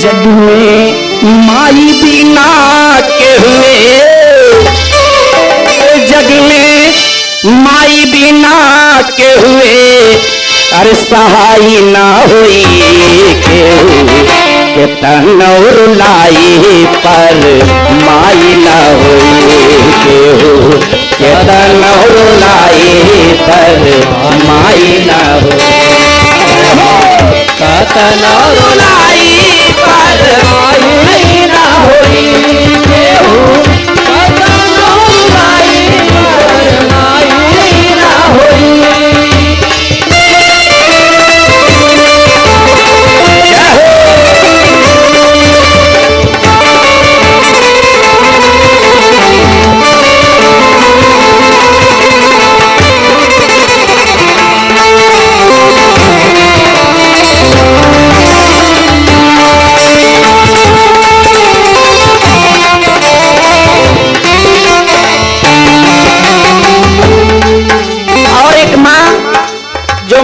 जग में माई बिना के हुए, जग में माई बिना के हुए, अरे सहाय ना हुई के तनौर लाई पर माई ना हुई के तनौर लाई पर माई ना हुई, तनौर लाई पर माई ना हुई, तनौर लाई पर माई ना हुई।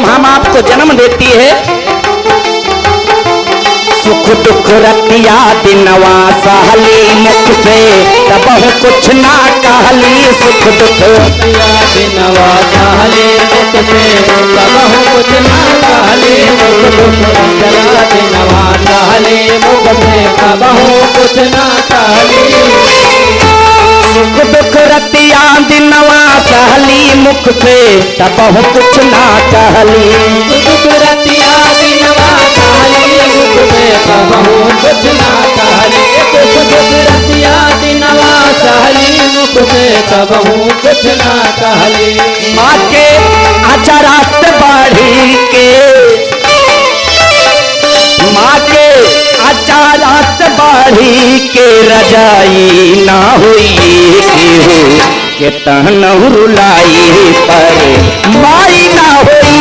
हम आपको जन्म देती है, सुख दुख रतिया दिनवा सहली मुख से तबहु कुछ ना कहली, सुख दुख रतिया दिनवा सहली मुख से तबहु कुछ ना कहली, सुख दुख रतिया दिनवा सहली मुख से तबहु कुछ ना कहली, सुख दुख रतिया दिनवा सहली मुख से तबहु कुछ ना कहली, सुख रतिया दिनवा सहली मुख से तबहु कुछ ना कहली, सुख रतिया दिनवा सहली मुख से तबहु कुछ ना कहली। माँ के अचरात बाढ़ी के, माँ के अचारात बाढ़ी के रजाई ना हुई के तनौर लाई पर माई ना हुई,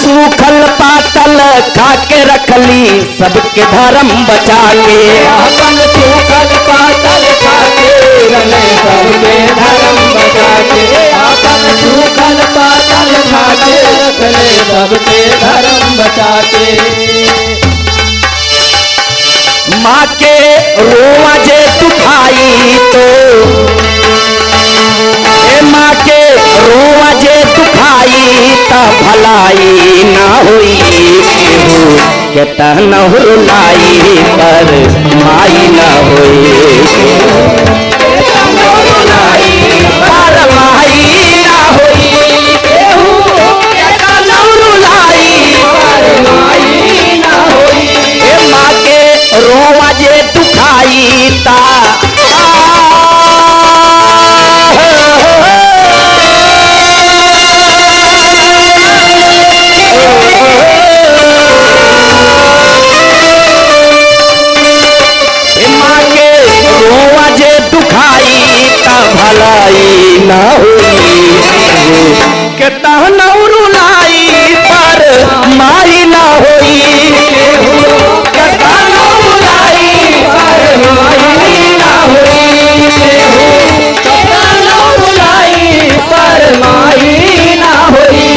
सूखल पातल खाके रखली सबके धर्म बचा के, अपन सूखल पातल खाके रखली सबके धर्म बचा के, अपन सूखल पातल खाके रखली सबके धर्म बचा के। माँ के रोआ जे दुखाई तो, माँ के रोआ जे दुखाई ता भलाई ना हुई के तनौर लाई पर माई ना हुई, के तनौर लाई पर माई ना हुई, के तनौर लाई पर माई ना हुई। माँ के रोआ जे दुखाई ता भलाई ना हुई के तनौर लाई पर माई ना हुई, के तनौर लाई पर माई ना हुई, के तनौर लाई पर माई ना हुई।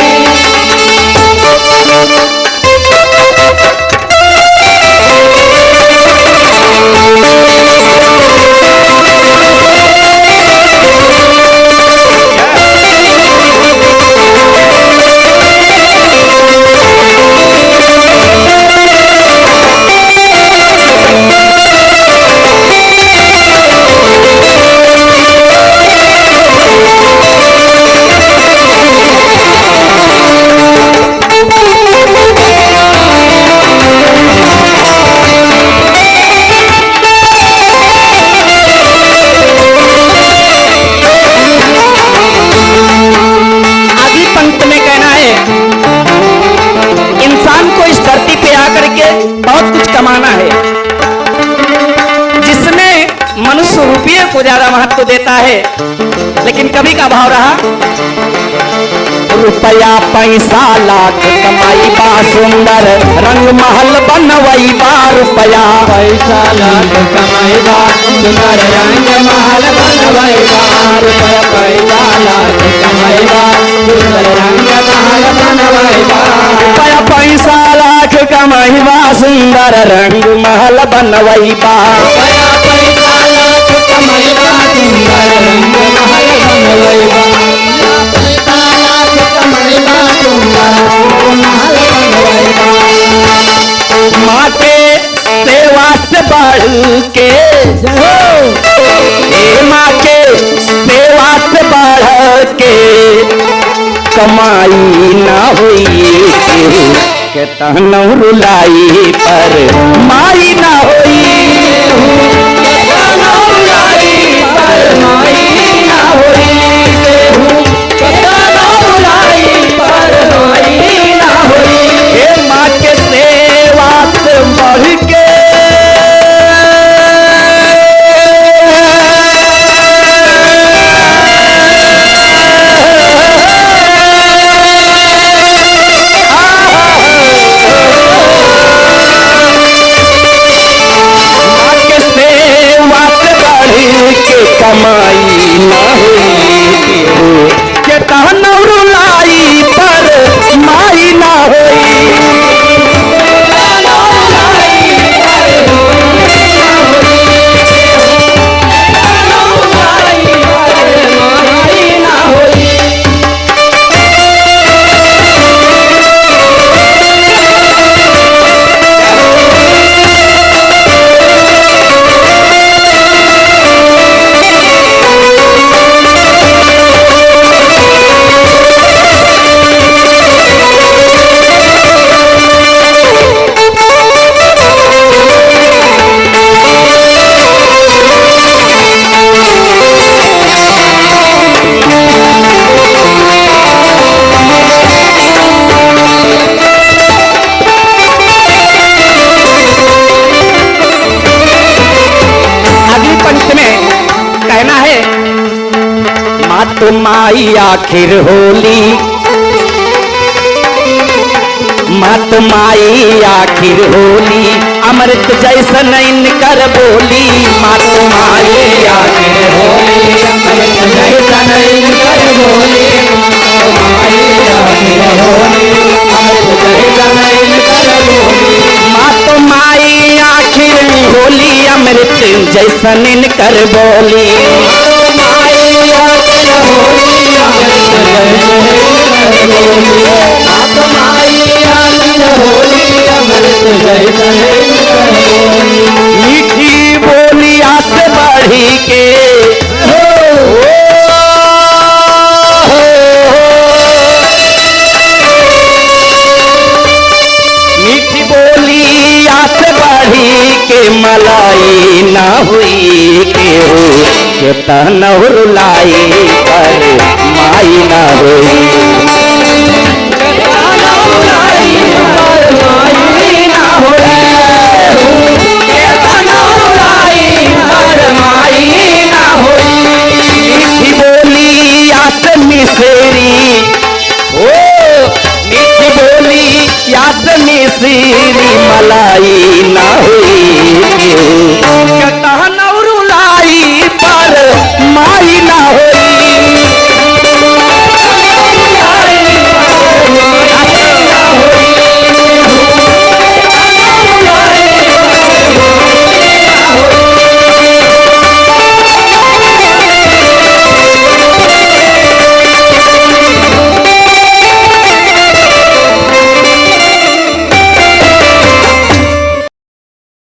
तो देता है, लेकिन कभी का भाव रहा, रुपया पैसा लाख कमाई बा सुंदर रंग महल बनवई बा, रुपया पैसा लाख कमाई बा सुंदर रंग महल बनवई बा, रुपया पैसा लाख कमाई बा सुंदर रंग महल बनवई बा, रुपया पैसा लाख कमाई बा सुंदर रंग महल बनवई बा, रुपया पैसा लाख कमाई बा सुंदर रंग महल बनवई बा, पैसा लाख कमाई बा सुंदर रंग महल बनवई बा। माँ के सेवा से बढ़ के, माँ के सेवा से बढ़ के कमाई ना हुई के तहनौ रुलाई पर माई ना हुई, तहनौ रुलाई पर माई ना हुई, तहनौ रुलाई पर माई ना हुई। हे माँ के सेवा से बढ़ के कमाई ना हुई के तहनौ रुलाई पर माई ना हुई, तो माई आखिर होली, मत माई आखिर होली अमृत जैसन इनकर बोली, मत माई आखिर होली अमृत जैसन इनकर बोली, माई आखिर होली अमृत जैसन इनकर बोली, मत माई आखिर होली अमृत जैसन इनकर बोली, मीठी बोलिया से बढ़ी के मीठी बोलिया से बढ़ी के मलाई ना हुई के हो के तहनौ रुलाई पर माई ना हुई, मिसेरी ओ मीठी बोली याद मिसेरी मलाई